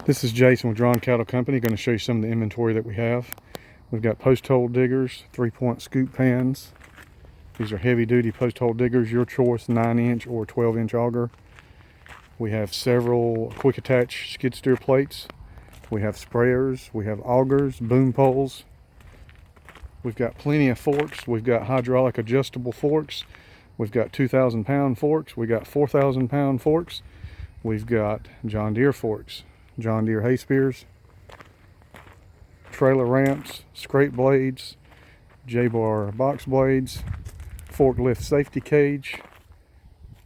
This is Jason with Draughon Cattle Company. Going to show you some of the inventory that we have. We've got post hole diggers, 3-point scoop pans. These are heavy duty post hole diggers, your choice, 9-inch or 12-inch auger. We have several quick attach skid steer plates. We have sprayers, we have augers, boom poles. We've got plenty of forks. We've got hydraulic adjustable forks. We've got 2,000-pound forks. We've got 4,000-pound forks. We've got John Deere forks, John Deere hay spears, trailer ramps, scrape blades, J-bar box blades, forklift safety cage.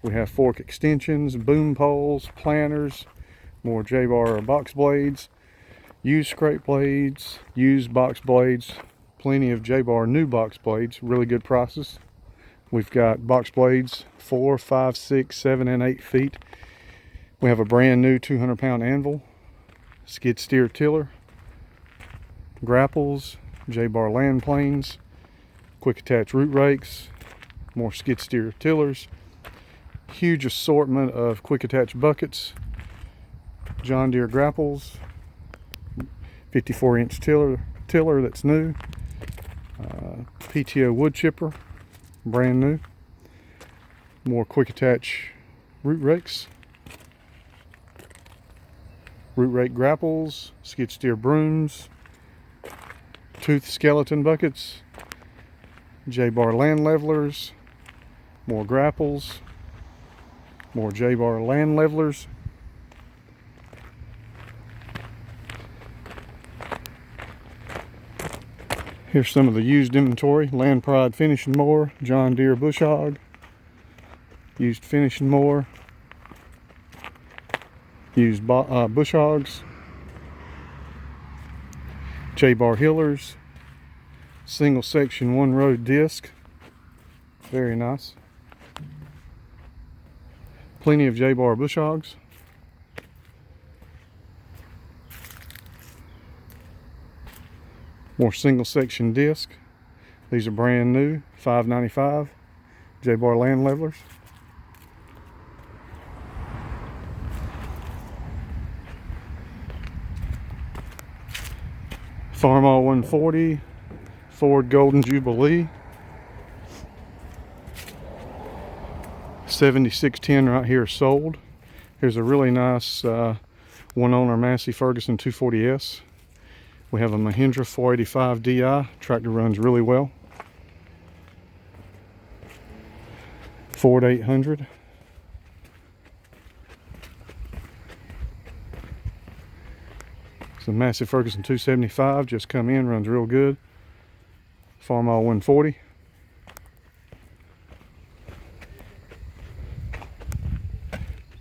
We have fork extensions, boom poles, planters, more J-bar box blades, used scrape blades, used box blades, plenty of J-bar new box blades, really good prices. We've got box blades 4, 5, 6, 7, and 8 feet. We have a brand new 200-pound anvil, skid steer tiller, grapples, J-bar land planes, quick attach root rakes, more skid steer tillers, huge assortment of quick attach buckets, John Deere grapples, 54-inch tiller that's new, PTO wood chipper, brand new, more quick attach root rakes, root rake grapples, skid steer brooms, tooth skeleton buckets, J-bar land levelers, more grapples, more J-bar land levelers. Here's some of the used inventory: Land Pride finishing mower, John Deere bush hog, used finishing mower, used bush hogs, J-bar hillers, single section 1-row disc, very nice. Plenty of J-bar bush hogs. More single section disc. These are brand new, $5.95. J-bar land levelers. Farmall 140, Ford Golden Jubilee. 7610 right here sold. Here's a really nice one owner Massey Ferguson 240S. We have a Mahindra 485 Di. Tractor runs really well. Ford 800. It's a Massey Ferguson 275, just come in, runs real good. Farmall 140.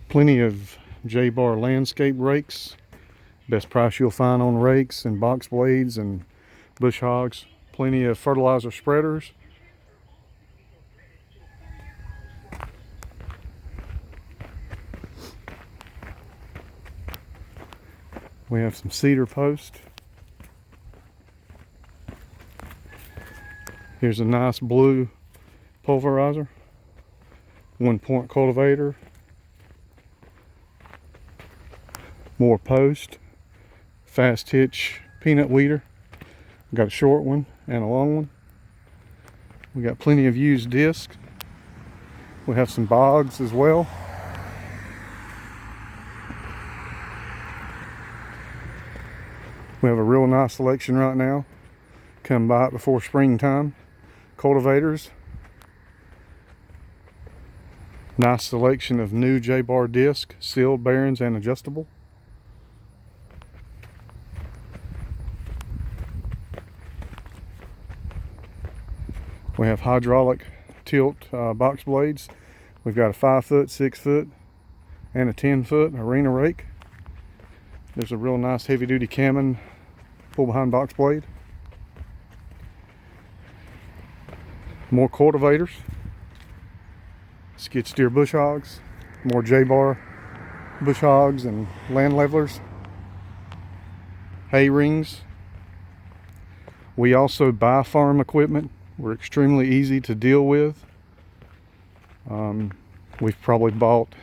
Plenty of J-bar landscape rakes. Best price you'll find on rakes and box blades and bush hogs. Plenty of fertilizer spreaders. We have some cedar post. Here's a nice blue pulverizer, 1-point cultivator, more post, fast hitch peanut weeder. We got a short one and a long one. We got plenty of used discs. We have some bogs as well. We have a real nice selection right now. Come by it before springtime. Cultivators. Nice selection of new J-bar disc, sealed bearings and adjustable. We have hydraulic tilt box blades. We've got a 5-foot, 6-foot, and a 10-foot arena rake. There's a real nice heavy-duty Cammon pull-behind box blade. More cultivators, skid steer bush hogs, more J-bar bush hogs and land levelers, hay rings. We also buy farm equipment. We're extremely easy to deal with. We've probably bought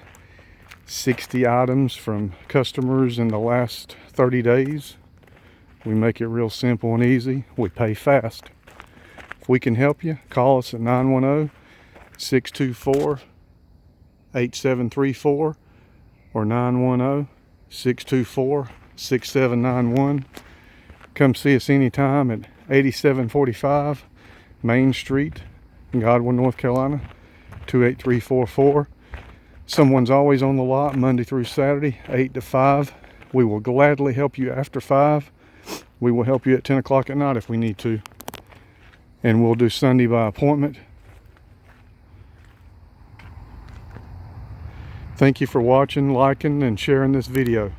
60 items from customers in the last 30 days. We make it real simple and easy. We pay fast. If we can help you, call us at 910-624-8734 or 910-624-6791. Come see us anytime at 8745 Main Street, Godwin, North Carolina, 28344. Someone's always on the lot Monday through Saturday, 8 to 5. We will gladly help you after 5. We will help you at 10 o'clock at night if we need to. And we'll do Sunday by appointment. Thank you for watching, liking, and sharing this video.